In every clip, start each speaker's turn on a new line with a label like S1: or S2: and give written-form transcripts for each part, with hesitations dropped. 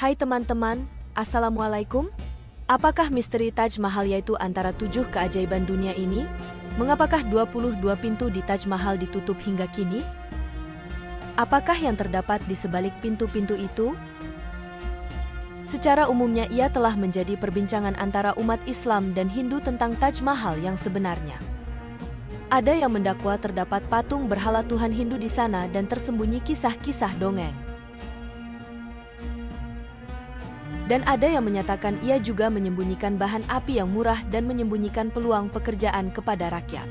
S1: Hai teman-teman, Assalamualaikum. Apakah misteri Taj Mahal yaitu antara 7 keajaiban dunia ini? Mengapakah 22 pintu di Taj Mahal ditutup hingga kini? Apakah yang terdapat di sebalik pintu-pintu itu? Secara umumnya ia telah menjadi perbincangan antara umat Islam dan Hindu tentang Taj Mahal yang sebenarnya. Ada yang mendakwa terdapat patung berhala Tuhan Hindu di sana dan tersembunyi kisah-kisah dongeng. Dan ada yang menyatakan ia juga menyembunyikan bahan api yang murah dan menyembunyikan peluang pekerjaan kepada rakyat.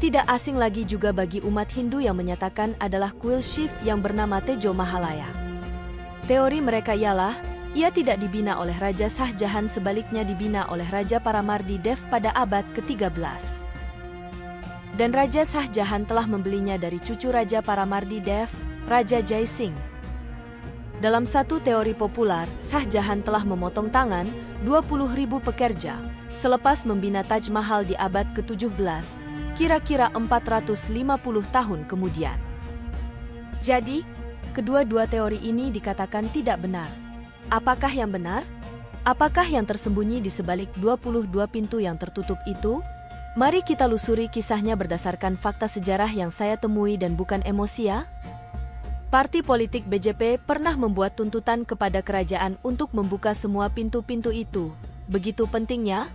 S1: Tidak asing lagi juga bagi umat Hindu yang menyatakan adalah kuil Shiv yang bernama Tejo Mahalaya. Teori mereka ialah, ia tidak dibina oleh Raja Shah Jahan, sebaliknya dibina oleh Raja Paramardi Dev pada abad ke-13. Dan Raja Shah Jahan telah membelinya dari cucu Raja Paramardi Dev, Raja Jai Singh. Dalam satu teori populer, Shah Jahan telah memotong tangan 20.000 pekerja selepas membina Taj Mahal di abad ke-17, kira-kira 450 tahun kemudian. Jadi, kedua-dua teori ini dikatakan tidak benar. Apakah yang benar? Apakah yang tersembunyi di sebalik 22 pintu yang tertutup itu? Mari kita lusuri kisahnya berdasarkan fakta sejarah yang saya temui dan bukan emosi ya. Parti politik BJP pernah membuat tuntutan kepada kerajaan untuk membuka semua pintu-pintu itu. Begitu pentingnya?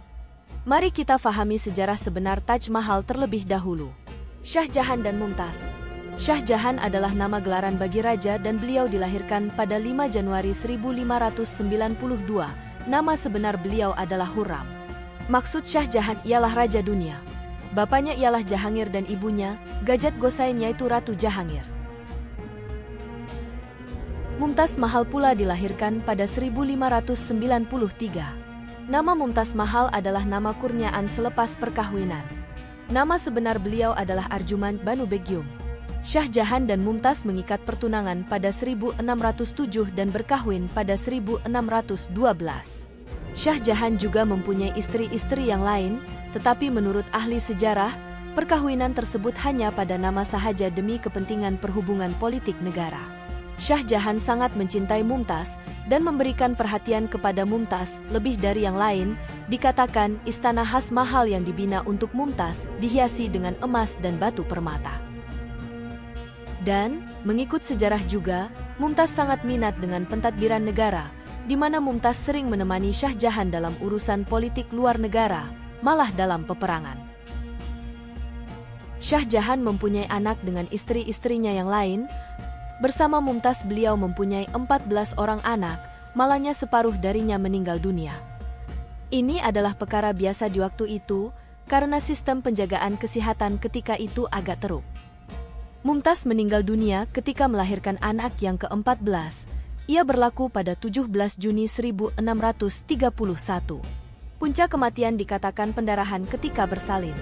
S1: Mari kita fahami sejarah sebenar Taj Mahal terlebih dahulu. Shah Jahan dan Mumtaz. Shah Jahan adalah nama gelaran bagi raja dan beliau dilahirkan pada 5 Januari 1592. Nama sebenar beliau adalah Hurram. Maksud Shah Jahan ialah Raja Dunia. Bapaknya ialah Jahangir dan ibunya, Gajat Gosain, yaitu Ratu Jahangir. Mumtaz Mahal pula dilahirkan pada 1593. Nama Mumtaz Mahal adalah nama kurniaan selepas perkahwinan. Nama sebenar beliau adalah Arjumand Banu Begum. Shah Jahan dan Mumtaz mengikat pertunangan pada 1607 dan berkahwin pada 1612. Shah Jahan juga mempunyai istri-istri yang lain, tetapi menurut ahli sejarah, perkahwinan tersebut hanya pada nama sahaja demi kepentingan perhubungan politik negara. Shah Jahan sangat mencintai Mumtaz dan memberikan perhatian kepada Mumtaz lebih dari yang lain. Dikatakan istana khas Mahal yang dibina untuk Mumtaz dihiasi dengan emas dan batu permata. Dan, mengikut sejarah juga, Mumtaz sangat minat dengan pentadbiran negara, di mana Mumtaz sering menemani Shah Jahan dalam urusan politik luar negara, malah dalam peperangan. Shah Jahan mempunyai anak dengan istri-istrinya yang lain. Bersama Mumtaz beliau mempunyai 14 orang anak, malahnya separuh darinya meninggal dunia. Ini adalah perkara biasa di waktu itu, karena sistem penjagaan kesehatan ketika itu agak teruk. Mumtaz meninggal dunia ketika melahirkan anak yang ke-14. Ia berlaku pada 17 Juni 1631. Puncak kematian dikatakan pendarahan ketika bersalin.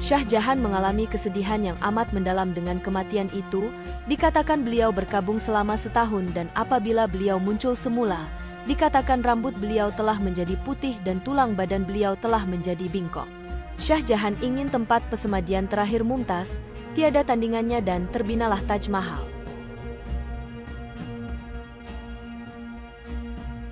S1: Shah Jahan mengalami kesedihan yang amat mendalam dengan kematian itu. Dikatakan beliau berkabung selama setahun dan apabila beliau muncul semula, dikatakan rambut beliau telah menjadi putih dan tulang badan beliau telah menjadi bingkok. Shah Jahan ingin tempat pesemadian terakhir Mumtaz, tiada tandingannya, dan terbinalah Taj Mahal.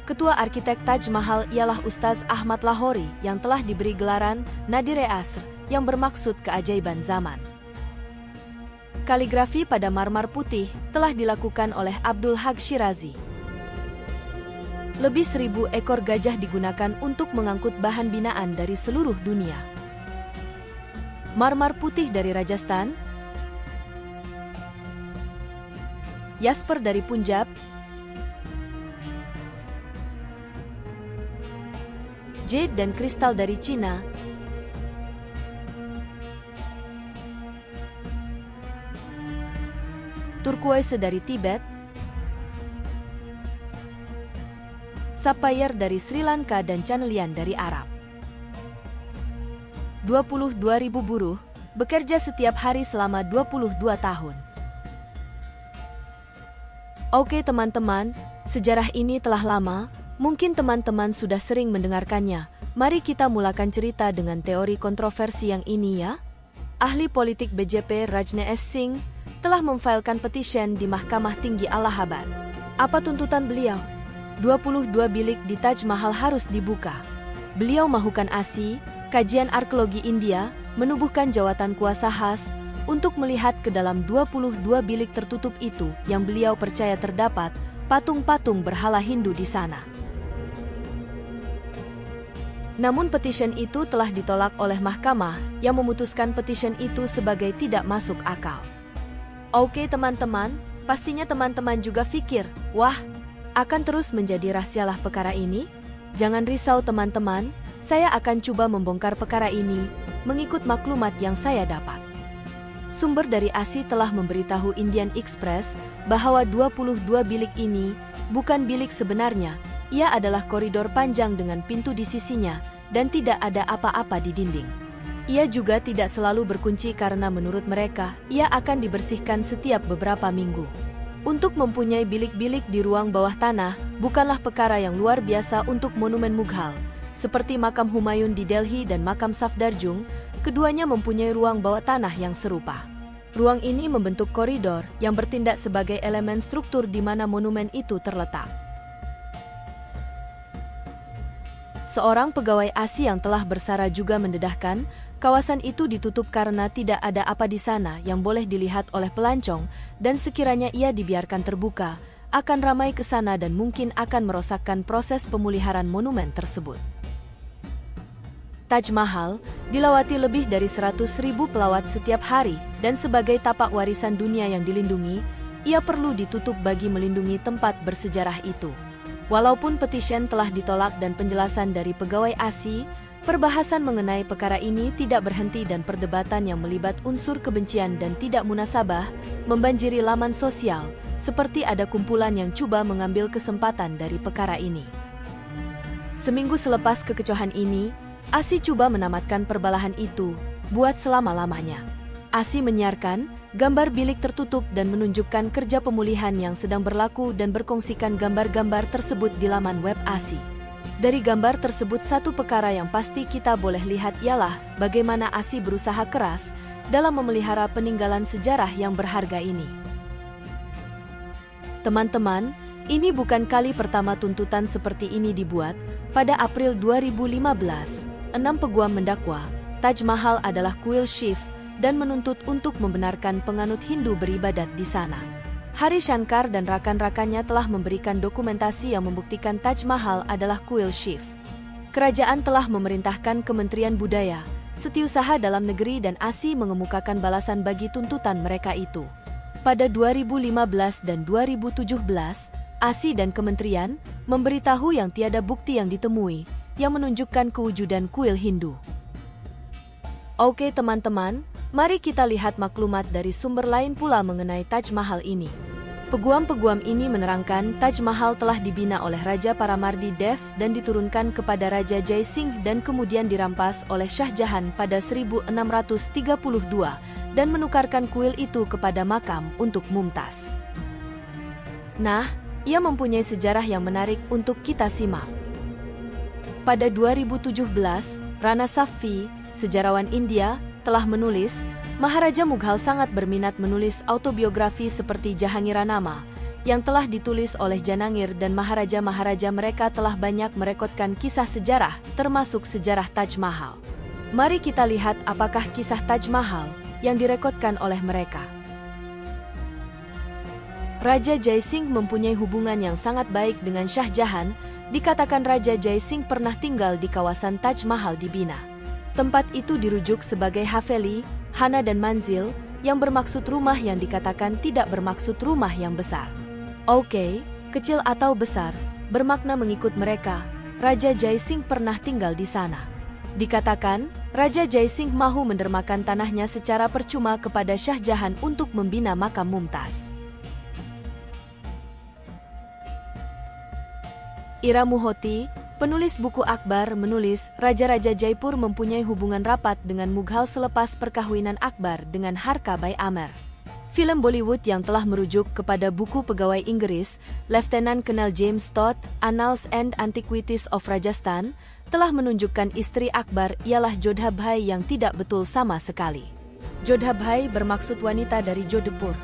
S1: Ketua arsitek Taj Mahal ialah Ustaz Ahmad Lahori yang telah diberi gelaran Nadir-e-Asr yang bermaksud keajaiban zaman. Kaligrafi pada marmer putih telah dilakukan oleh Abdul Haq Shirazi. Lebih 1.000 ekor gajah digunakan untuk mengangkut bahan binaan dari seluruh dunia. Marmer putih dari Rajasthan, Jasper dari Punjab, jade dan kristal dari Cina, turquoise dari Tibet, sapphire dari Sri Lanka dan carnelian dari Arab. 22.000 buruh bekerja setiap hari selama 22 tahun. Oke teman-teman, sejarah ini telah lama, mungkin teman-teman sudah sering mendengarkannya. Mari kita mulakan cerita dengan teori kontroversi yang ini ya. Ahli politik BJP Rajneesh Singh telah memfailkan petisi di Mahkamah Tinggi Allahabad. Apa tuntutan beliau? 22 bilik di Taj Mahal harus dibuka. Beliau mahukan ASI, Kajian Arkeologi India, menubuhkan jawatan kuasa khas untuk melihat ke dalam 22 bilik tertutup itu yang beliau percaya terdapat patung-patung berhala Hindu di sana. Namun petisyen itu telah ditolak oleh mahkamah yang memutuskan petisyen itu sebagai tidak masuk akal. Oke teman-teman, pastinya teman-teman juga pikir, wah, akan terus menjadi rahasialah perkara ini? Jangan risau teman-teman, saya akan coba membongkar perkara ini mengikut maklumat yang saya dapat. Sumber dari ASI telah memberitahu Indian Express bahwa 22 bilik ini bukan bilik sebenarnya. Ia adalah koridor panjang dengan pintu di sisinya dan tidak ada apa-apa di dinding. Ia juga tidak selalu berkunci karena menurut mereka, ia akan dibersihkan setiap beberapa minggu. Untuk mempunyai bilik-bilik di ruang bawah tanah bukanlah perkara yang luar biasa untuk monumen Mughal. Seperti makam Humayun di Delhi dan makam Safdarjung, keduanya mempunyai ruang bawah tanah yang serupa. Ruang ini membentuk koridor yang bertindak sebagai elemen struktur di mana monumen itu terletak. Seorang pegawai ASI yang telah bersara juga mendedahkan, kawasan itu ditutup karena tidak ada apa di sana yang boleh dilihat oleh pelancong, dan sekiranya ia dibiarkan terbuka, akan ramai ke sana dan mungkin akan merosakkan proses pemeliharaan monumen tersebut. Taj Mahal dilawati lebih dari 100.000 pelawat setiap hari, dan sebagai tapak warisan dunia yang dilindungi, ia perlu ditutup bagi melindungi tempat bersejarah itu. Walaupun petisyen telah ditolak dan penjelasan dari pegawai ASI, perbahasan mengenai perkara ini tidak berhenti dan perdebatan yang melibat unsur kebencian dan tidak munasabah membanjiri laman sosial, seperti ada kumpulan yang coba mengambil kesempatan dari perkara ini. Seminggu selepas kekecohan ini, ASI coba menamatkan perbalahan itu, buat selama-lamanya. ASI menyiarkan gambar bilik tertutup dan menunjukkan kerja pemulihan yang sedang berlaku dan berkongsikan gambar-gambar tersebut di laman web ASI. Dari gambar tersebut satu perkara yang pasti kita boleh lihat ialah bagaimana ASI berusaha keras dalam memelihara peninggalan sejarah yang berharga ini. Teman-teman, ini bukan kali pertama tuntutan seperti ini dibuat. Pada April 2015, 6 peguam mendakwa Taj Mahal adalah kuil Shiv dan menuntut untuk membenarkan penganut Hindu beribadat di sana. Hari Shankar dan rakan-rakannya telah memberikan dokumentasi yang membuktikan Taj Mahal adalah kuil Shiv. Kerajaan telah memerintahkan Kementerian Budaya, Setiausaha Dalam Negeri dan ASI mengemukakan balasan bagi tuntutan mereka itu. Pada 2015 dan 2017, ASI dan Kementerian memberitahu yang tiada bukti yang ditemui yang menunjukkan kewujudan kuil Hindu. Oke teman-teman, mari kita lihat maklumat dari sumber lain pula mengenai Taj Mahal ini. Peguam-peguam ini menerangkan Taj Mahal telah dibina oleh Raja Paramardi Dev dan diturunkan kepada Raja Jai Singh dan kemudian dirampas oleh Shah Jahan pada 1632 dan menukarkan kuil itu kepada makam untuk Mumtaz. Nah, ia mempunyai sejarah yang menarik untuk kita simak. Pada 2017, Rana Safvi, sejarawan India, telah menulis, Maharaja Mughal sangat berminat menulis autobiografi seperti Jahangiranama, yang telah ditulis oleh Janangir dan Maharaja-Maharaja mereka telah banyak merekodkan kisah sejarah, termasuk sejarah Taj Mahal. Mari kita lihat apakah kisah Taj Mahal yang direkodkan oleh mereka. Raja Jai Singh mempunyai hubungan yang sangat baik dengan Shah Jahan. Dikatakan Raja Jai Singh pernah tinggal di kawasan Taj Mahal dibina. Tempat itu dirujuk sebagai Haveli, Hana dan Manzil, yang bermaksud rumah yang dikatakan tidak bermaksud rumah yang besar. Oke, kecil atau besar, bermakna mengikut mereka. Raja Jai Singh pernah tinggal di sana. Dikatakan, Raja Jai Singh mahu mendermakan tanahnya secara percuma kepada Shah Jahan untuk membina makam Mumtaz. Ira Muhoti, penulis buku Akbar, menulis Raja-Raja Jaipur mempunyai hubungan rapat dengan Mughal selepas perkawinan Akbar dengan Harka Bai Amer. Film Bollywood yang telah merujuk kepada buku pegawai Inggris, Lieutenant Colonel James Todd, Annals and Antiquities of Rajasthan, telah menunjukkan istri Akbar ialah Jodha Bhai yang tidak betul sama sekali. Jodha Bhai bermaksud wanita dari Jodhpur.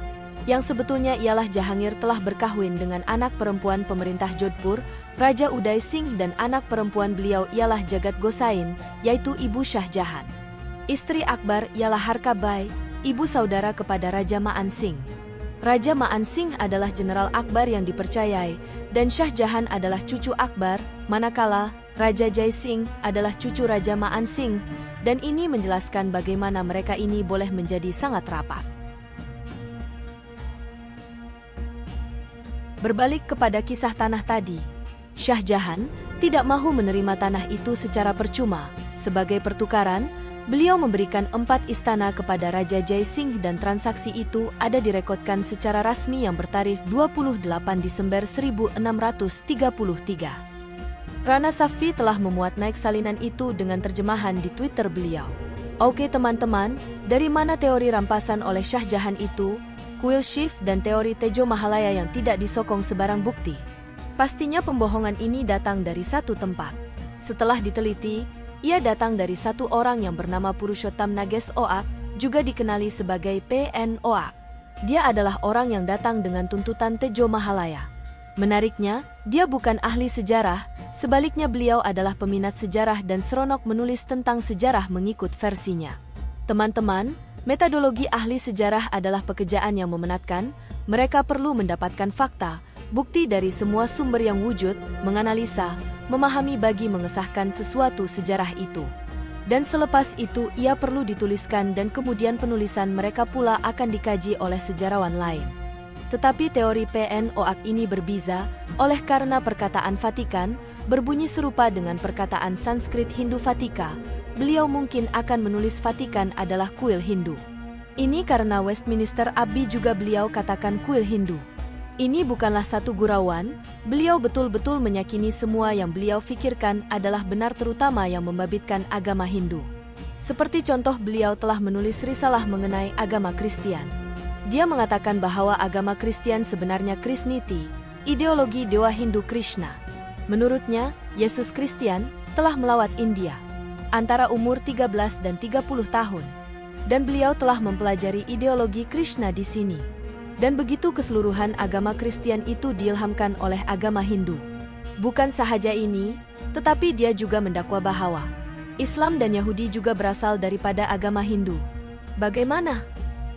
S1: Yang sebetulnya ialah Jahangir telah berkahwin dengan anak perempuan pemerintah Jodhpur, Raja Uday Singh, dan anak perempuan beliau ialah Jagat Gosain, yaitu ibu Shah Jahan. Istri Akbar ialah Harka Bai, ibu saudara kepada Raja Maan Singh. Raja Maan Singh adalah Jenderal Akbar yang dipercayai, dan Shah Jahan adalah cucu Akbar, manakala Raja Jai Singh adalah cucu Raja Maan Singh, dan ini menjelaskan bagaimana mereka ini boleh menjadi sangat rapat. Berbalik kepada kisah tanah tadi, Shah Jahan tidak mahu menerima tanah itu secara percuma. Sebagai pertukaran, beliau memberikan 4 istana kepada Raja Jai Singh dan transaksi itu ada direkodkan secara rasmi yang bertarikh 28 Desember 1633. Rana Safi telah memuat naik salinan itu dengan terjemahan di Twitter beliau. Oke teman-teman, dari mana teori rampasan oleh Shah Jahan itu, kuil Shiv dan teori Tejo Mahalaya yang tidak disokong sebarang bukti? Pastinya pembohongan ini datang dari satu tempat. Setelah diteliti, ia datang dari satu orang yang bernama Purushottam Nages Oak, juga dikenali sebagai PN Oak. Dia adalah orang yang datang dengan tuntutan Tejo Mahalaya. Menariknya, dia bukan ahli sejarah, sebaliknya beliau adalah peminat sejarah dan seronok menulis tentang sejarah mengikut versinya. Teman-teman, metodologi ahli sejarah adalah pekerjaan yang memenatkan. Mereka perlu mendapatkan fakta, bukti dari semua sumber yang wujud, menganalisa, memahami bagi mengesahkan sesuatu sejarah itu. Dan selepas itu ia perlu dituliskan dan kemudian penulisan mereka pula akan dikaji oleh sejarawan lain. Tetapi teori PN Oak ini berbeza, oleh karena perkataan Vatikan berbunyi serupa dengan perkataan Sanskrit Hindu Vatika, beliau mungkin akan menulis Vatikan adalah kuil Hindu. Ini karena Westminster Abbey juga beliau katakan kuil Hindu. Ini bukanlah satu gurauan, beliau betul-betul meyakini semua yang beliau fikirkan adalah benar terutama yang membabitkan agama Hindu. Seperti contoh beliau telah menulis risalah mengenai agama Kristen. Dia mengatakan bahwa agama Kristen sebenarnya Krishniti, ideologi dewa Hindu Krishna. Menurutnya, Yesus Kristen telah melawat India antara umur 13 dan 30 tahun. Dan beliau telah mempelajari ideologi Krishna di sini. Dan begitu keseluruhan agama Kristen itu diilhamkan oleh agama Hindu. Bukan sahaja ini, tetapi dia juga mendakwa bahwa Islam dan Yahudi juga berasal daripada agama Hindu. Bagaimana?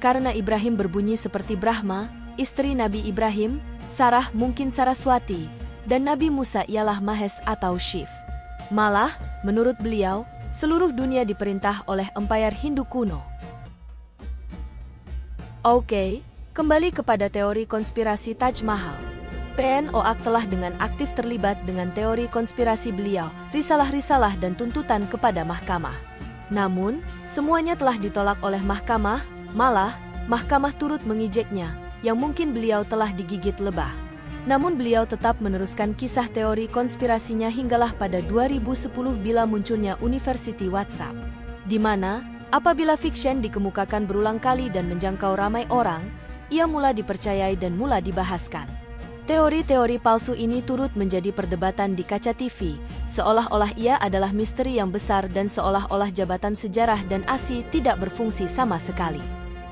S1: Karena Ibrahim berbunyi seperti Brahma, istri Nabi Ibrahim, Sarah mungkin Saraswati, dan Nabi Musa ialah Mahes atau Shiv. Malah, menurut beliau, seluruh dunia diperintah oleh empayar Hindu kuno. Oke, kembali kepada teori konspirasi Taj Mahal. PN Oak telah dengan aktif terlibat dengan teori konspirasi beliau, risalah-risalah dan tuntutan kepada mahkamah. Namun, semuanya telah ditolak oleh mahkamah, malah, mahkamah turut mengijeknya, yang mungkin beliau telah digigit lebah. Namun beliau tetap meneruskan kisah teori konspirasinya hinggalah pada 2010 bila munculnya University WhatsApp. Di mana, apabila fiction dikemukakan berulang kali dan menjangkau ramai orang, ia mula dipercayai dan mula dibahaskan. Teori-teori palsu ini turut menjadi perdebatan di kaca TV, seolah-olah ia adalah misteri yang besar dan seolah-olah jabatan sejarah dan ASI tidak berfungsi sama sekali.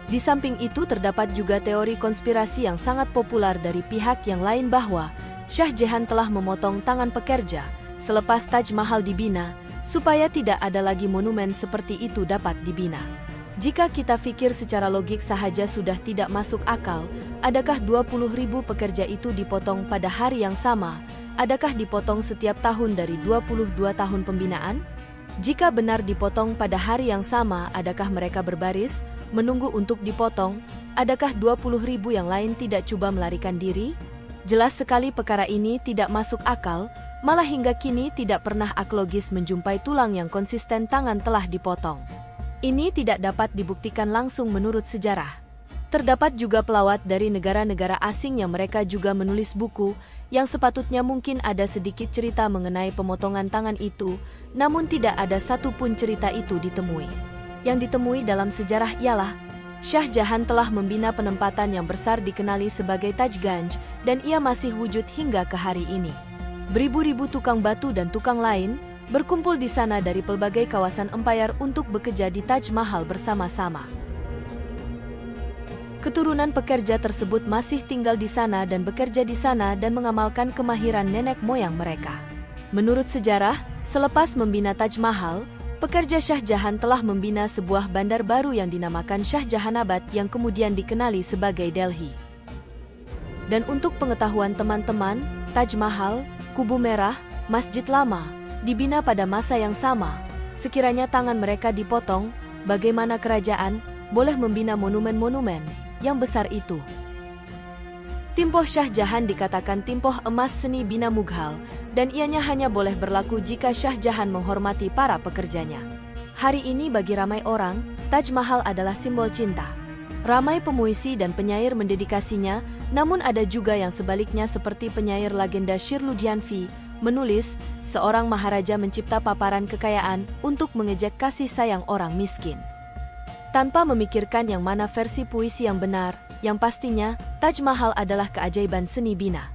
S1: Di samping itu terdapat juga teori konspirasi yang sangat populer dari pihak yang lain bahwa Shah Jahan telah memotong tangan pekerja selepas Taj Mahal dibina, supaya tidak ada lagi monumen seperti itu dapat dibina. Jika kita pikir secara logik sahaja sudah tidak masuk akal, adakah 20.000 pekerja itu dipotong pada hari yang sama? Adakah dipotong setiap tahun dari 22 tahun pembinaan? Jika benar dipotong pada hari yang sama, adakah mereka berbaris, menunggu untuk dipotong? Adakah 20.000 yang lain tidak coba melarikan diri? Jelas sekali perkara ini tidak masuk akal, malah hingga kini tidak pernah aklogis menjumpai tulang yang konsisten tangan telah dipotong. Ini tidak dapat dibuktikan langsung menurut sejarah. Terdapat juga pelawat dari negara-negara asing yang mereka juga menulis buku, yang sepatutnya mungkin ada sedikit cerita mengenai pemotongan tangan itu, namun tidak ada satupun cerita itu ditemui. Yang ditemui dalam sejarah ialah, Shah Jahan telah membina penempatan yang besar dikenali sebagai Taj Ganj, dan ia masih wujud hingga ke hari ini. Beribu-ribu tukang batu dan tukang lain berkumpul di sana dari pelbagai kawasan empayar untuk bekerja di Taj Mahal bersama-sama. Keturunan pekerja tersebut masih tinggal di sana dan bekerja di sana dan mengamalkan kemahiran nenek moyang mereka. Menurut sejarah, selepas membina Taj Mahal, pekerja Shah Jahan telah membina sebuah bandar baru yang dinamakan Shah Jahanabad yang kemudian dikenali sebagai Delhi. Dan untuk pengetahuan teman-teman, Taj Mahal, Kubu Merah, Masjid Lama, dibina pada masa yang sama. Sekiranya tangan mereka dipotong, bagaimana kerajaan boleh membina monumen-monumen yang besar itu? Timpoh Shah Jahan dikatakan timpoh emas seni bina Mughal, dan ianya hanya boleh berlaku jika Shah Jahan menghormati para pekerjanya. Hari ini bagi ramai orang, Taj Mahal adalah simbol cinta. Ramai pemuisi dan penyair mendedikasinya, namun ada juga yang sebaliknya seperti penyair legenda Shir Ludhianvi, menulis, seorang maharaja mencipta paparan kekayaan untuk mengejek kasih sayang orang miskin. Tanpa memikirkan yang mana versi puisi yang benar, yang pastinya, Taj Mahal adalah keajaiban seni bina.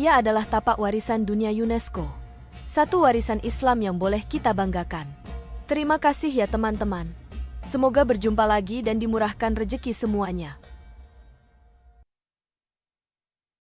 S1: Ia adalah tapak warisan dunia UNESCO. Satu warisan Islam yang boleh kita banggakan. Terima kasih ya teman-teman. Semoga berjumpa lagi dan dimurahkan rezeki semuanya.